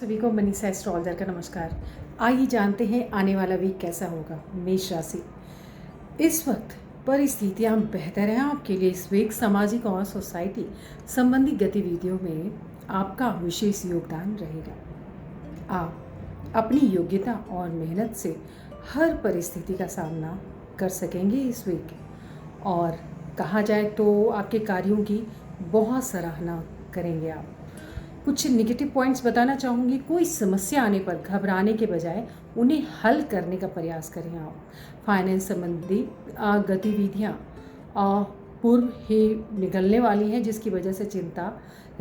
सभी को मनीषा एस्ट्रोलॉजर का नमस्कार। आइए जानते हैं आने वाला वीक कैसा होगा। मेष राशि, इस वक्त परिस्थितियां बेहतर हैं आपके लिए। इस वीक सामाजिक और सोसाइटी संबंधी गतिविधियों में आपका विशेष योगदान रहेगा। आप अपनी योग्यता और मेहनत से हर परिस्थिति का सामना कर सकेंगे इस वीक। और कहा जाए तो आपके कार्यों की बहुत सराहना करेंगे आप। कुछ निगेटिव पॉइंट्स बताना चाहूँगी। कोई समस्या आने पर घबराने के बजाय उन्हें हल करने का प्रयास करें आप। फाइनेंस संबंधी गतिविधियाँ पूर्व ही निकलने वाली हैं, जिसकी वजह से चिंता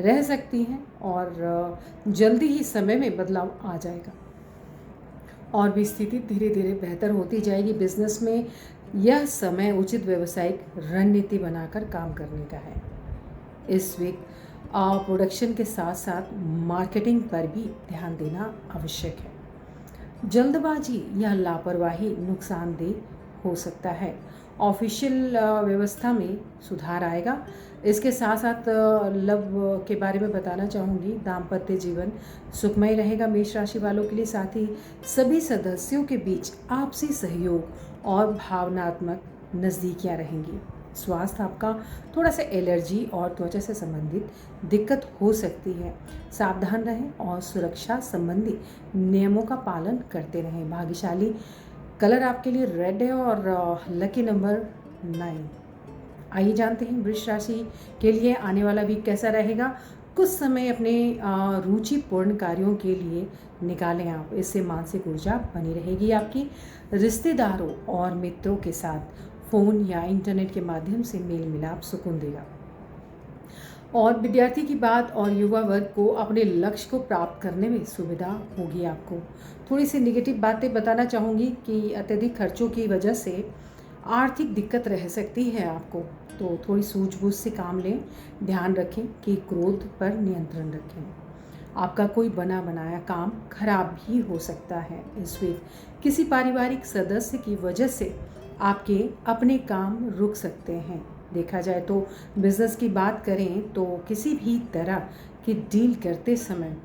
रह सकती हैं और जल्दी ही समय में बदलाव आ जाएगा और भी स्थिति धीरे धीरे बेहतर होती जाएगी। बिजनेस में यह समय उचित व्यावसायिक रणनीति बनाकर काम करने का है। इस वीक प्रोडक्शन के साथ साथ मार्केटिंग पर भी ध्यान देना आवश्यक है। जल्दबाजी या लापरवाही नुकसानदेह हो सकता है। ऑफिशियल व्यवस्था में सुधार आएगा। इसके साथ साथ लव के बारे में बताना चाहूँगी। दाम्पत्य जीवन सुखमय रहेगा मेष राशि वालों के लिए। साथ ही सभी सदस्यों के बीच आपसी सहयोग और भावनात्मक नज़दीकियाँ रहेंगी। स्वास्थ्य आपका थोड़ा सा एलर्जी और त्वचा से संबंधित दिक्कत हो सकती है। सावधान रहें और सुरक्षा संबंधी नियमों का पालन करते रहें। भाग्यशाली कलर आपके लिए रेड है और लकी नंबर 9। आइए जानते हैं वृष राशि के लिए आने वाला वीक कैसा रहेगा। कुछ समय अपने रुचिपूर्ण कार्यों के लिए निकालें आप। इससे मानसिक ऊर्जा बनी रहेगी आपकी। रिश्तेदारों और मित्रों के साथ फ़ोन या इंटरनेट के माध्यम से मेल मिलाप सुकून देगा। और विद्यार्थी की बात और युवा वर्ग को अपने लक्ष्य को प्राप्त करने में सुविधा होगी आपको। थोड़ी सी निगेटिव बातें बताना चाहूँगी कि अत्यधिक खर्चों की वजह से आर्थिक दिक्कत रह सकती है आपको, तो थोड़ी सूझबूझ से काम लें। ध्यान रखें कि क्रोध पर नियंत्रण रखें। आपका कोई बना बनाया काम खराब भी हो सकता है इस वीक। किसी पारिवारिक सदस्य की वजह से आपके अपने काम रुक सकते हैं। देखा जाए तो बिज़नेस की बात करें तो किसी भी तरह की डील करते समय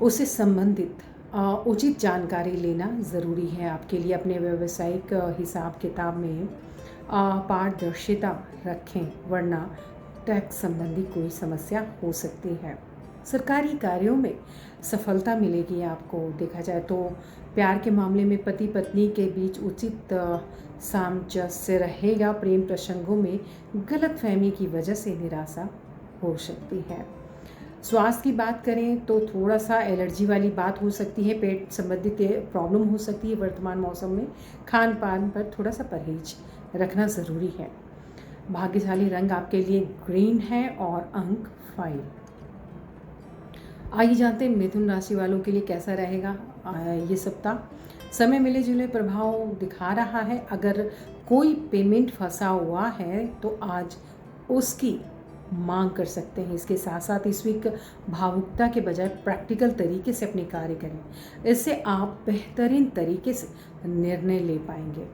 उससे संबंधित उचित जानकारी लेना ज़रूरी है आपके लिए। अपने व्यावसायिक हिसाब किताब में पारदर्शिता रखें, वरना टैक्स संबंधी कोई समस्या हो सकती है। सरकारी कार्यों में सफलता मिलेगी आपको। देखा जाए तो प्यार के मामले में पति पत्नी के बीच उचित सामंजस्य रहेगा। प्रेम प्रसंगों में गलतफहमी की वजह से निराशा हो सकती है। स्वास्थ्य की बात करें तो थोड़ा सा एलर्जी वाली बात हो सकती है। पेट संबंधित प्रॉब्लम हो सकती है। वर्तमान मौसम में खान पान पर थोड़ा सा परहेज रखना ज़रूरी है। भाग्यशाली रंग आपके लिए ग्रीन है और अंक 5। आइए जानते हैं मिथुन राशि वालों के लिए कैसा रहेगा ये सप्ताह। समय मिले जुले प्रभाव दिखा रहा है। अगर कोई पेमेंट फंसा हुआ है तो आज उसकी मांग कर सकते हैं। इसके साथ साथ इस वीक भावुकता के बजाय प्रैक्टिकल तरीके से अपने कार्य करें। इससे आप बेहतरीन तरीके से निर्णय ले पाएंगे।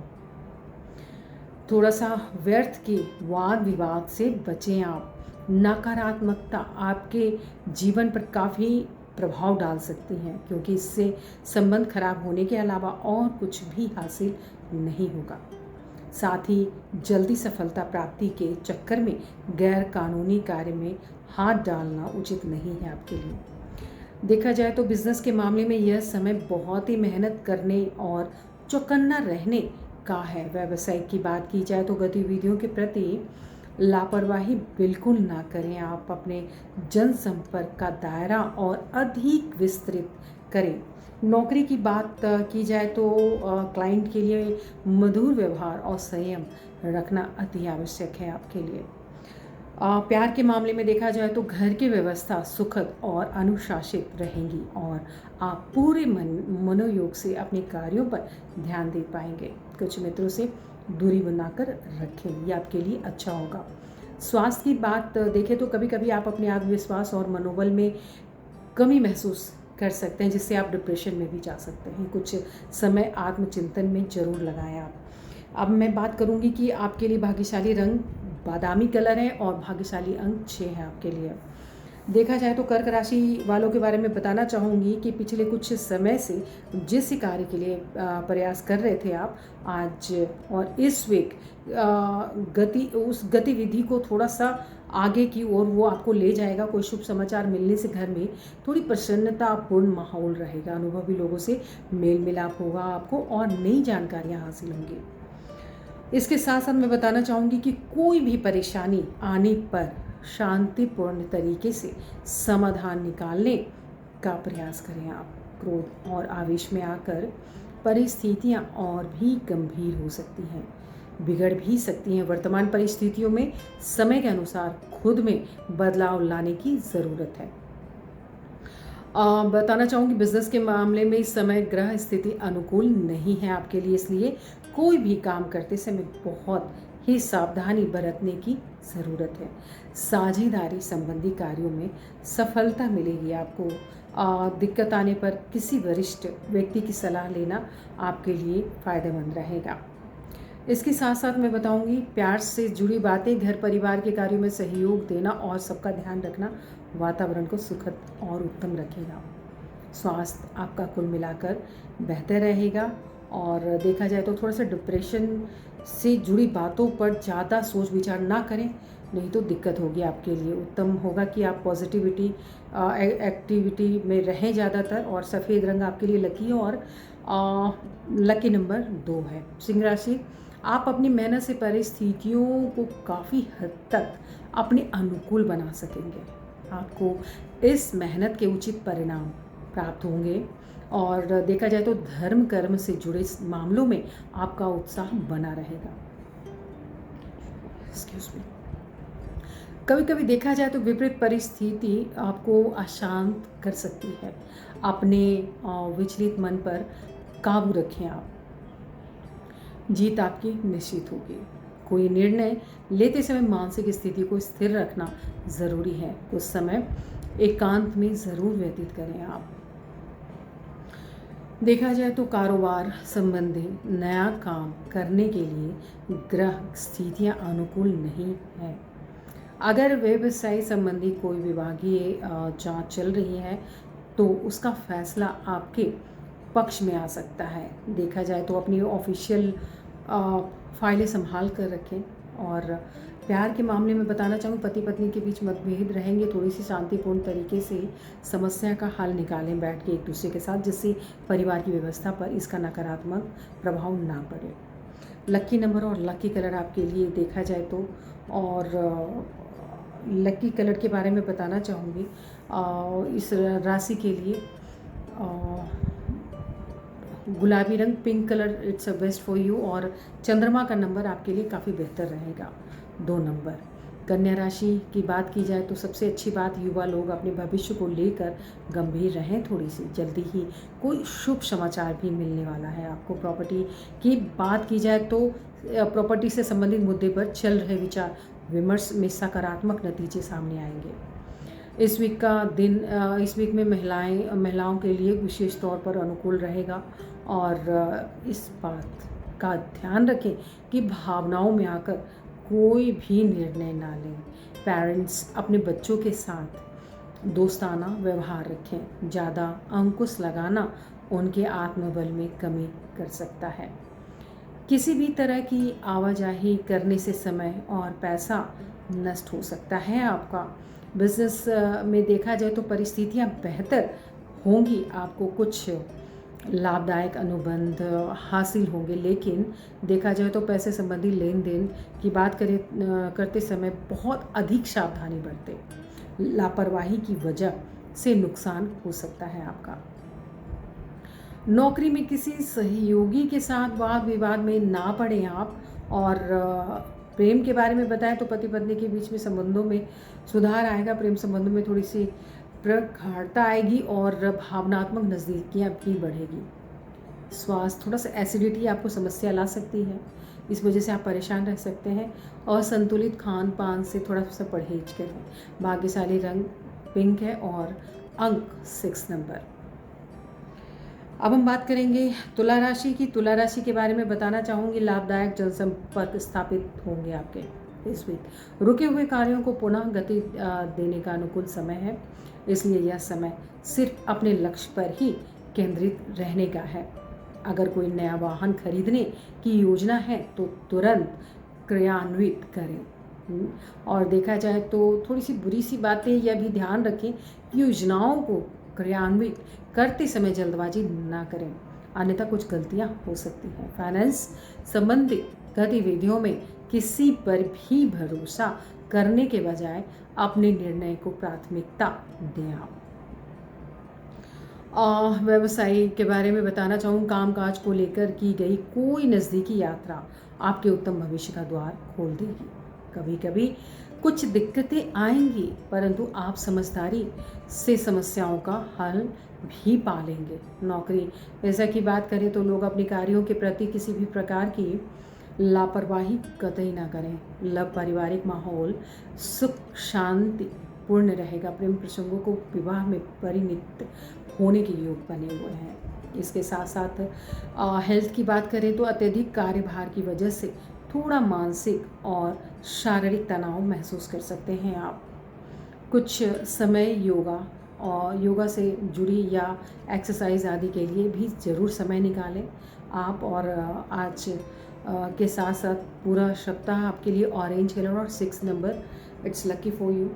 थोड़ा सा व्यर्थ के वाद विवाद से बचें आप। नकारात्मकता आपके जीवन पर काफ़ी प्रभाव डाल सकती हैं, क्योंकि इससे संबंध खराब होने के अलावा और कुछ भी हासिल नहीं होगा। साथ ही जल्दी सफलता प्राप्ति के चक्कर में गैर कानूनी कार्य में हाथ डालना उचित नहीं है आपके लिए। देखा जाए तो बिजनेस के मामले में यह समय बहुत ही मेहनत करने और चौकन्ना रहने का है। व्यवसाय की बात की जाए तो गतिविधियों के प्रति लापरवाही बिल्कुल ना करें। आप अपने जनसंपर्क का दायरा और अधिक विस्तृत करें। नौकरी की बात की जाए तो क्लाइंट के लिए मधुर व्यवहार और संयम रखना अति आवश्यक है आपके लिए। प्यार के मामले में देखा जाए तो घर की व्यवस्था सुखद और अनुशासित रहेंगी और आप पूरे मनोयोग से अपने कार्यों पर ध्यान दे पाएंगे। कुछ मित्रों से दूरी बनाकर रखें, ये आपके लिए अच्छा होगा। स्वास्थ्य की बात देखें तो कभी कभी आप अपने आत्मविश्वास और मनोबल में कमी महसूस कर सकते हैं, जिससे आप डिप्रेशन में भी जा सकते हैं। कुछ समय आत्मचिंतन में ज़रूर लगाएं आप। अब मैं बात करूंगी कि आपके लिए भाग्यशाली रंग बादामी कलर है और भाग्यशाली अंक 6 है आपके लिए। देखा जाए तो कर्क राशि वालों के बारे में बताना चाहूँगी कि पिछले कुछ समय से जिस कार्य के लिए प्रयास कर रहे थे आप आज और इस वीक उस गतिविधि को थोड़ा सा आगे की ओर वो आपको ले जाएगा। कोई शुभ समाचार मिलने से घर में थोड़ी प्रसन्नतापूर्ण माहौल रहेगा। अनुभवी लोगों से मेल मिलाप होगा आपको और नई जानकारियाँ हासिल होंगी। इसके साथ साथ मैं बताना चाहूँगी कि कोई भी परेशानी आने पर शांतिपूर्ण तरीके से समाधान निकालने का प्रयास करें आप। क्रोध और आवेश में आकर परिस्थितियाँ और भी गंभीर हो सकती हैं, बिगड़ भी सकती हैं। वर्तमान परिस्थितियों में समय के अनुसार खुद में बदलाव लाने की ज़रूरत है। बताना चाहूँगी बिजनेस के मामले में इस समय ग्रह स्थिति अनुकूल नहीं है आपके लिए, इसलिए कोई भी काम करते समय बहुत ही सावधानी बरतने की ज़रूरत है। साझेदारी संबंधी कार्यों में सफलता मिलेगी आपको। दिक्कत आने पर किसी वरिष्ठ व्यक्ति की सलाह लेना आपके लिए फ़ायदेमंद रहेगा। इसके साथ साथ मैं बताऊंगी प्यार से जुड़ी बातें, घर परिवार के कार्यों में सहयोग देना और सबका ध्यान रखना वातावरण को सुखद और उत्तम रखेगा। स्वास्थ्य आपका कुल मिलाकर बेहतर रहेगा और देखा जाए तो थोड़ा सा डिप्रेशन से जुड़ी बातों पर ज़्यादा सोच विचार ना करें, नहीं तो दिक्कत होगी आपके लिए। उत्तम होगा कि आप पॉजिटिविटी एक्टिविटी में रहें ज़्यादातर। और सफ़ेद रंग आपके लिए लकी है और लकी नंबर 2 है। सिंह राशि, आप अपनी मेहनत से परिस्थितियों को काफ़ी हद तक अपने अनुकूल बना सकेंगे। आपको इस मेहनत के उचित परिणाम प्राप्त होंगे और देखा जाए तो धर्म कर्म से जुड़े मामलों में आपका उत्साह बना रहेगा। Excuse me. कभी कभी देखा जाए तो विपरीत परिस्थिति आपको अशांत कर सकती है। अपने विचलित मन पर काबू रखें आप, जीत आपकी निश्चित होगी। कोई निर्णय लेते समय मानसिक स्थिति को स्थिर रखना ज़रूरी है। कुछ समय एकांत में ज़रूर व्यतीत करें आप। देखा जाए तो कारोबार संबंधी नया काम करने के लिए ग्रह स्थितियां अनुकूल नहीं है। अगर व्यवसाय संबंधी कोई विभागीय जांच चल रही है तो उसका फैसला आपके पक्ष में आ सकता है। देखा जाए तो अपनी ऑफिशियल फाइलें संभाल कर रखें। और प्यार के मामले में बताना चाहूँ पति पत्नी के बीच मतभेद रहेंगे, थोड़ी सी शांतिपूर्ण तरीके से समस्या का हल निकालें बैठ के एक दूसरे के साथ, जिससे परिवार की व्यवस्था पर इसका नकारात्मक प्रभाव ना पड़े। लकी नंबर और लकी कलर आपके लिए देखा जाए तो और लकी कलर के बारे में बताना चाहूँगी इस राशि के लिए गुलाबी रंग, pink colour it's a best for you. और चंद्रमा का नंबर आपके लिए काफ़ी बेहतर रहेगा, 2 नंबर। कन्या राशि की बात की जाए तो सबसे अच्छी बात, युवा लोग अपने भविष्य को लेकर गंभीर रहें थोड़ी सी। जल्दी ही कोई शुभ समाचार भी मिलने वाला है आपको। प्रॉपर्टी की बात की जाए तो प्रॉपर्टी से संबंधित मुद्दे पर चल रहे विचार विमर्श में सकारात्मक नतीजे सामने आएंगे। इस वीक का दिन इस वीक में महिलाओं के लिए विशेष तौर पर अनुकूल रहेगा। और इस बात का ध्यान रखें कि भावनाओं में आकर कोई भी निर्णय ना लें। पेरेंट्स अपने बच्चों के साथ दोस्ताना व्यवहार रखें। ज़्यादा अंकुश लगाना उनके आत्मबल में कमी कर सकता है। किसी भी तरह की आवाजाही करने से समय और पैसा नष्ट हो सकता है आपका। बिजनेस में देखा जाए तो परिस्थितियां बेहतर होंगी, आपको कुछ लाभदायक अनुबंध हासिल होंगे, लेकिन देखा जाए तो पैसे संबंधी लेन देन की बात करते समय बहुत अधिक सावधानी बरतें। लापरवाही की वजह से नुकसान हो सकता है आपका। नौकरी में किसी सहयोगी के साथ वाद विवाद में ना पड़ें आप। और प्रेम के बारे में बताएं तो पति पत्नी के बीच में संबंधों में सुधार आएगा। प्रेम संबंधों में थोड़ी सी प्रगाढ़ता आएगी और भावनात्मक नज़दीकियाँ भी बढ़ेगी। स्वास्थ्य, थोड़ा सा एसिडिटी आपको समस्या ला सकती है, इस वजह से आप परेशान रह सकते हैं। और संतुलित खान पान से थोड़ा सा परहेज करें। भाग्यशाली रंग पिंक है और अंक 6 नंबर। अब हम बात करेंगे तुला राशि की। तुला राशि के बारे में बताना चाहूँगी लाभदायक जनसंपर्क स्थापित होंगे आपके। इस वीक रुके हुए कार्यों को पुनः गति देने का अनुकूल समय है, इसलिए यह समय सिर्फ अपने लक्ष्य पर ही केंद्रित रहने का है। अगर कोई नया वाहन खरीदने की योजना है तो तुरंत क्रियान्वित करें। और देखा जाए तो थोड़ी सी बुरी सी बातें यह भी ध्यान रखें कि योजनाओं को क्रियान्वित करते समय जल्दबाजी ना करें, अन्यथा कुछ गलतियां हो सकती हैं। फाइनेंस संबंधी गतिविधियों में किसी पर भी भरोसा करने के बजाय अपने निर्णय को प्राथमिकता दें। आप व्यवसाय के बारे में बताना चाहूँ, कामकाज को लेकर की गई कोई नज़दीकी यात्रा आपके उत्तम भविष्य का द्वार खोल देगी। कभी कभी कुछ दिक्कतें आएंगी, परंतु आप समझदारी से समस्याओं का हल भी पा लेंगे। नौकरी जैसा की बात करें तो लोग अपने कार्यों के प्रति किसी भी प्रकार की लापरवाही कतई ना करें। लव पारिवारिक माहौल सुख शांति पूर्ण रहेगा। प्रेम प्रसंगों को विवाह में परिणित होने के योग बने हुए हैं। इसके साथ साथ हेल्थ की बात करें तो अत्यधिक कार्यभार की वजह से थोड़ा मानसिक और शारीरिक तनाव महसूस कर सकते हैं आप। कुछ समय योगा से जुड़ी या एक्सरसाइज आदि के लिए भी ज़रूर समय निकालें आप। और आज के साथ साथ पूरा सप्ताह आपके लिए ऑरेंज कलर और 6 number it's lucky for you.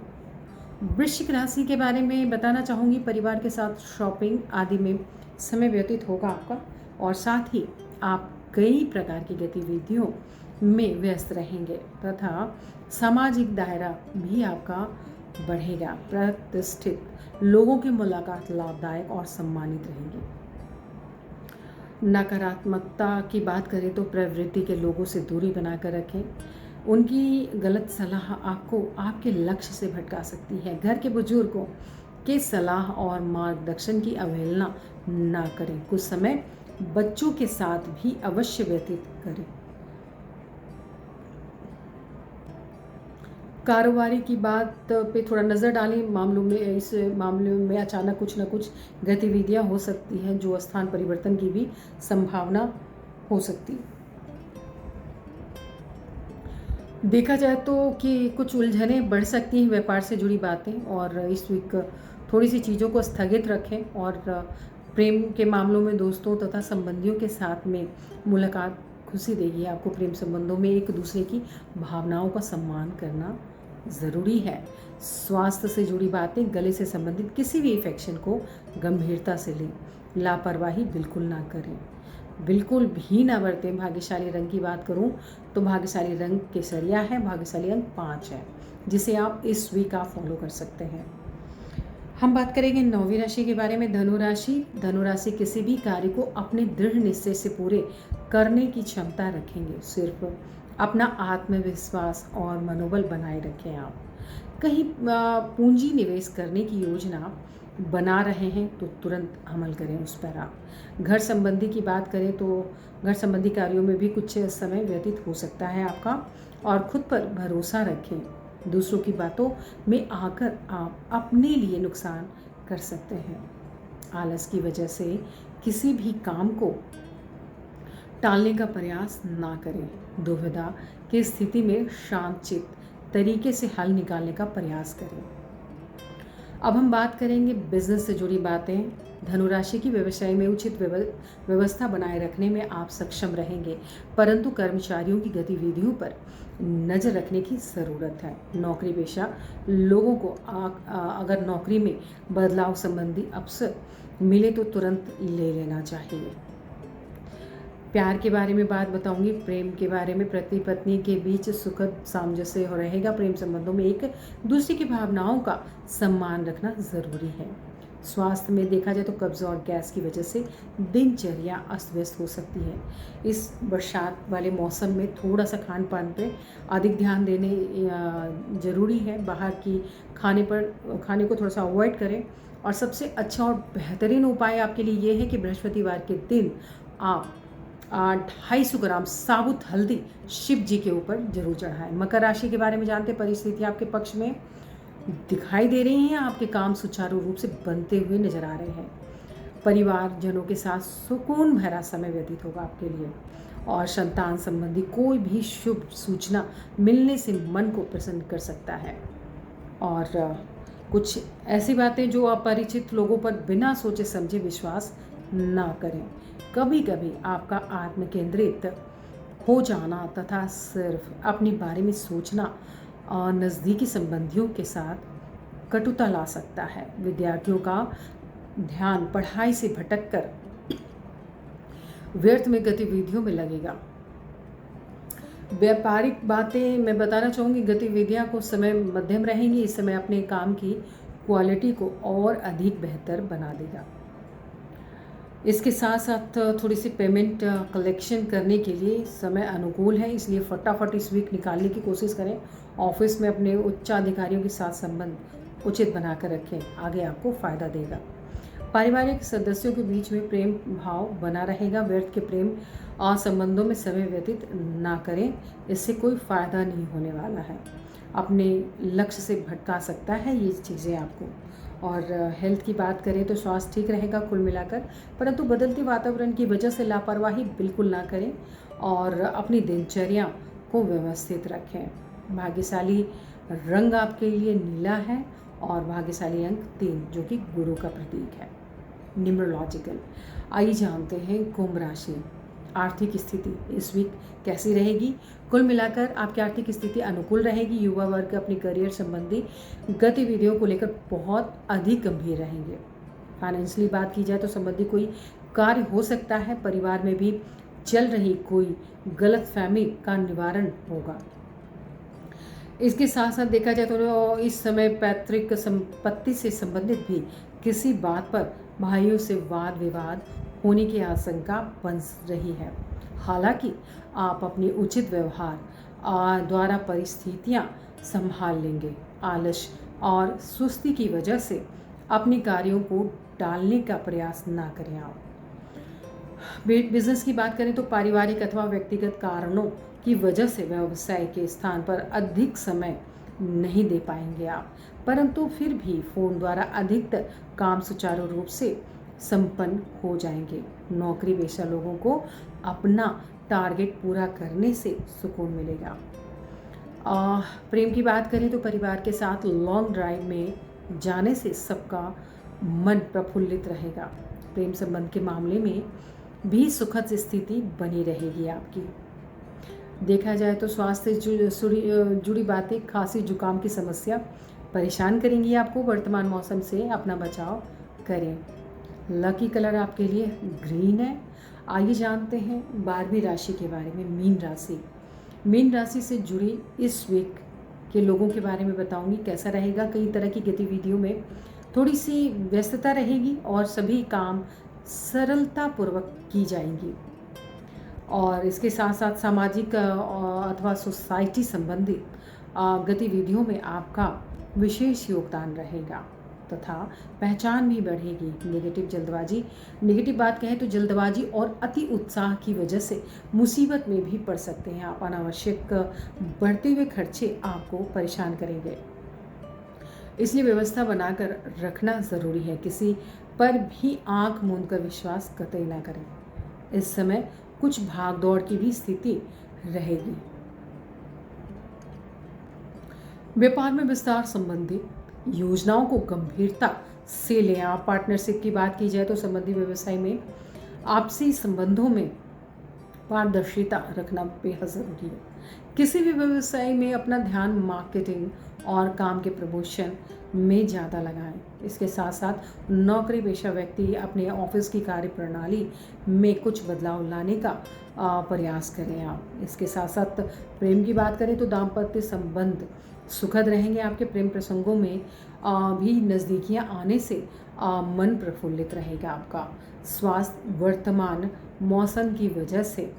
वृश्चिक राशि के बारे में बताना चाहूँगी, परिवार के साथ शॉपिंग आदि में समय व्यतीत होगा आपका, और साथ ही आप कई प्रकार की गतिविधियों में व्यस्त रहेंगे तथा सामाजिक दायरा भी आपका बढ़ेगा। प्रतिष्ठित लोगों की मुलाकात लाभदायक और सम्मानित रहेंगी। नकारात्मकता की बात करें तो प्रवृत्ति के लोगों से दूरी बनाकर रखें। उनकी गलत सलाह आपको आपके लक्ष्य से भटका सकती है। घर के बुजुर्गों के सलाह और मार्गदर्शन की अवहेलना ना करें। कुछ समय बच्चों के साथ भी अवश्य व्यतीत करें। कारोबारी की बात पे थोड़ा नज़र डालें। मामलों में इस मामले में अचानक कुछ न कुछ गतिविधियां हो सकती हैं, जो स्थान परिवर्तन की भी संभावना हो सकती है। देखा जाए तो कि कुछ उलझनें बढ़ सकती हैं व्यापार से जुड़ी बातें, और इस वीक थोड़ी सी चीज़ों को स्थगित रखें। और प्रेम के मामलों में दोस्तों तथा संबंधियों के साथ में मुलाकात खुशी देगी आपको। प्रेम संबंधों में एक दूसरे की भावनाओं का सम्मान करना ज़रूरी है। स्वास्थ्य से जुड़ी बातें, गले से संबंधित किसी भी इन्फेक्शन को गंभीरता से लें। लापरवाही बिल्कुल ना करें, बिल्कुल भी ना बरतें। भाग्यशाली रंग की बात करूं तो भाग्यशाली रंग केसरिया है। भाग्यशाली अंक 5 है, जिसे आप इस वीक आप फॉलो कर सकते हैं। हम बात करेंगे 9वीं राशि के बारे में, धनुराशि। धनुराशि किसी भी कार्य को अपने दृढ़ निश्चय से पूरे करने की क्षमता रखेंगे। सिर्फ अपना आत्मविश्वास और मनोबल बनाए रखें आप। कहीं पूंजी निवेश करने की योजना बना रहे हैं तो तुरंत अमल करें उस पर आप। घर संबंधी की बात करें तो घर संबंधी कार्यों में भी कुछ समय व्यतीत हो सकता है आपका, और खुद पर भरोसा रखें। दूसरों की बातों में आकर आप अपने लिए नुकसान कर सकते हैं। आलस की वजह से किसी भी काम को टालने का प्रयास ना करें। दुविधा की स्थिति में शांतचित्त तरीके से हल निकालने का प्रयास करें। अब हम बात करेंगे बिजनेस से जुड़ी बातें। धनुराशि की व्यवसाय में उचित व्यवस्था बनाए रखने में आप सक्षम रहेंगे, परंतु कर्मचारियों की गतिविधियों पर नज़र रखने की ज़रूरत है। नौकरी पेशा लोगों को अगर नौकरी में बदलाव संबंधी अवसर मिले तो तुरंत ले लेना चाहिए। प्यार के बारे में बात बताऊंगी। प्रेम के बारे में पति पत्नी के बीच सुखद सामंजस्य रहेगा। प्रेम संबंधों में एक दूसरे की भावनाओं का सम्मान रखना ज़रूरी है। स्वास्थ्य में देखा जाए तो कब्ज और गैस की वजह से दिनचर्या अस्त व्यस्त हो सकती है। इस बरसात वाले मौसम में थोड़ा सा खान पान पे अधिक ध्यान देने ज़रूरी है। बाहर की खाने को थोड़ा सा अवॉइड करें। और सबसे अच्छा और बेहतरीन उपाय आपके लिए ये है कि बृहस्पतिवार के दिन आप 250 ग्राम साबुत हल्दी शिव जी के ऊपर जरूर चढ़ाएं। मकर राशि के बारे में जानते, परिस्थितियां आपके पक्ष में दिखाई दे रही हैं। आपके काम सुचारू रूप से बनते हुए नजर आ रहे हैं। परिवारजनों के साथ सुकून भरा समय व्यतीत होगा आपके लिए। और संतान संबंधी कोई भी शुभ सूचना मिलने से मन को प्रसन्न कर सकता है। और कुछ ऐसी बातें जो अपरिचित लोगों पर बिना सोचे समझे विश्वास ना करें। कभी कभी आपका आत्म केंद्रित हो जाना तथा सिर्फ अपने बारे में सोचना और नज़दीकी संबंधियों के साथ कटुता ला सकता है। विद्यार्थियों का ध्यान पढ़ाई से भटककर व्यर्थ में गतिविधियों में लगेगा। व्यापारिक बातें मैं बताना चाहूँगी, गतिविधियाँ को समय मध्यम रहेंगी। इस समय अपने काम की क्वालिटी को और अधिक बेहतर बना देगा। इसके साथ साथ थोड़ी सी पेमेंट कलेक्शन करने के लिए समय अनुकूल है, इसलिए फटाफट इस वीक निकालने की कोशिश करें। ऑफिस में अपने उच्चाधिकारियों के साथ संबंध उचित बनाकर रखें, आगे आपको फ़ायदा देगा। पारिवारिक सदस्यों के बीच में प्रेम भाव बना रहेगा। व्यर्थ के प्रेम और संबंधों में समय व्यतीत ना करें, इससे कोई फ़ायदा नहीं होने वाला है। अपने लक्ष्य से भटका सकता है ये चीज़ें आपको। और हेल्थ की बात करें तो स्वास्थ्य ठीक रहेगा कुल मिलाकर, परंतु बदलते वातावरण की वजह से लापरवाही बिल्कुल ना करें और अपनी दिनचर्या को व्यवस्थित रखें। भाग्यशाली रंग आपके लिए नीला है और भाग्यशाली अंक 3 जो कि गुरु का प्रतीक है। न्यूमरोलॉजिकल आइए जानते हैं कुंभ राशि आर्थिक स्थिति इस वीक कैसी रहेगी। कुल मिलाकर आपकी आर्थिक स्थिति अनुकूल रहेगी। युवा वर्ग अपनी करियर संबंधी गतिविधियों को लेकर बहुत अधिक गंभीर रहेंगे। फाइनेंशियली बात की जाए तो संबंधी कोई कार्य हो सकता है। परिवार में भी चल रही कोई गलतफहमी का निवारण होगा। इसके साथ साथ देखा जाए तो इस समय पैतृक संपत्ति से संबंधित भी किसी बात पर भाइयों से वाद विवाद होने की आशंका बन रही है। हालांकि आप अपनी उचित व्यवहार द्वारा परिस्थितियां संभाल लेंगे। आलस और सुस्ती की वजह से अपने कार्यों को टालने का प्रयास ना करें। आप बिजनेस की बात करें तो पारिवारिक अथवा व्यक्तिगत कारणों की वजह से व्यवसाय के स्थान पर अधिक समय नहीं दे पाएंगे आप, परंतु फिर भी फोन द्वारा अधिकतर काम सुचारू रूप से संपन्न हो जाएंगे। नौकरी पेशा लोगों को अपना टारगेट पूरा करने से सुकून मिलेगा। प्रेम की बात करें तो परिवार के साथ लॉन्ग ड्राइव में जाने से सबका मन प्रफुल्लित रहेगा। प्रेम संबंध के मामले में भी सुखद स्थिति बनी रहेगी आपकी। देखा जाए तो स्वास्थ्य से जुड़ी बातें, खांसी जुकाम की समस्या परेशान करेंगी आपको। वर्तमान मौसम से अपना बचाव करें। लकी कलर आपके लिए ग्रीन है। आइए जानते हैं 12वीं राशि के बारे में, मीन राशि। मीन राशि से जुड़ी इस वीक के लोगों के बारे में बताऊंगी कैसा रहेगा। कई तरह की गतिविधियों में थोड़ी सी व्यस्तता रहेगी और सभी काम सरलतापूर्वक की जाएंगी। और इसके साथ साथ सामाजिक अथवा सोसाइटी संबंधित गतिविधियों में आपका विशेष योगदान रहेगा तथा पहचान भी बढ़ेगी। नेगेटिव बात कहें तो जल्दबाजी और अति उत्साह की वजह से मुसीबत में भी पड़ सकते हैं आप। अनावश्यक बढ़ते हुए खर्चे आपको परेशान करेंगे, इसलिए व्यवस्था बनाकर रखना ज़रूरी है। किसी पर भी आंख मूंद कर विश्वास कतई ना करें। इस समय कुछ भाग दौड़ की भी स्थिति रहेगी। व्यापार में विस्तार संबंधी योजनाओं को गंभीरता से लें आप। पार्टनरशिप की बात की जाए तो संबंधी व्यवसाय में आपसी संबंधों में पारदर्शिता रखना बेहद ज़रूरी है। किसी भी व्यवसाय में अपना ध्यान मार्केटिंग और काम के प्रमोशन में ज़्यादा लगाएं। इसके साथ साथ नौकरी पेशा व्यक्ति अपने ऑफिस की कार्य प्रणाली में कुछ बदलाव लाने का प्रयास करें आप। इसके साथ साथ प्रेम की बात करें तो दाम्पत्य संबंध सुखद रहेंगे। आपके प्रेम प्रसंगों में भी नज़दीकियां आने से मन प्रफुल्लित रहेगा आपका। स्वास्थ्य वर्तमान मौसम की वजह से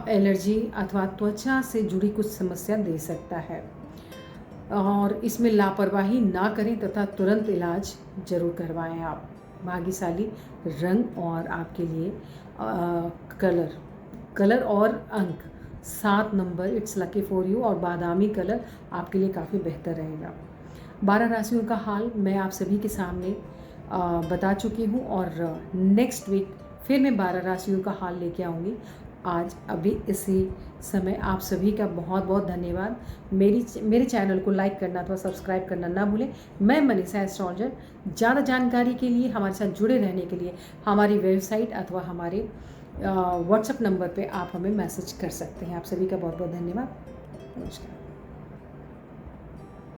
एलर्जी अथवा त्वचा से जुड़ी कुछ समस्या दे सकता है और इसमें लापरवाही ना करें तथा तुरंत इलाज जरूर करवाएं आप। भाग्यशाली रंग और आपके लिए कलर और अंक 7 number, it's lucky for you, और बादामी कलर आपके लिए काफ़ी बेहतर रहेगा। 12 राशियों का हाल मैं आप सभी के सामने बता चुकी हूँ और नेक्स्ट वीक फिर मैं 12 राशियों का हाल लेके आऊँगी। आज अभी इसी समय आप सभी का बहुत बहुत धन्यवाद। मेरे चैनल को लाइक करना अथवा सब्सक्राइब करना ना भूलें। मैं मनीषा एस्ट्रोलॉजर। ज़्यादा जानकारी के लिए, हमारे साथ जुड़े रहने के लिए हमारी वेबसाइट अथवा हमारे व्हाट्सएप नंबर पे आप हमें मैसेज कर सकते हैं। आप सभी का बहुत बहुत धन्यवाद। नमस्कार।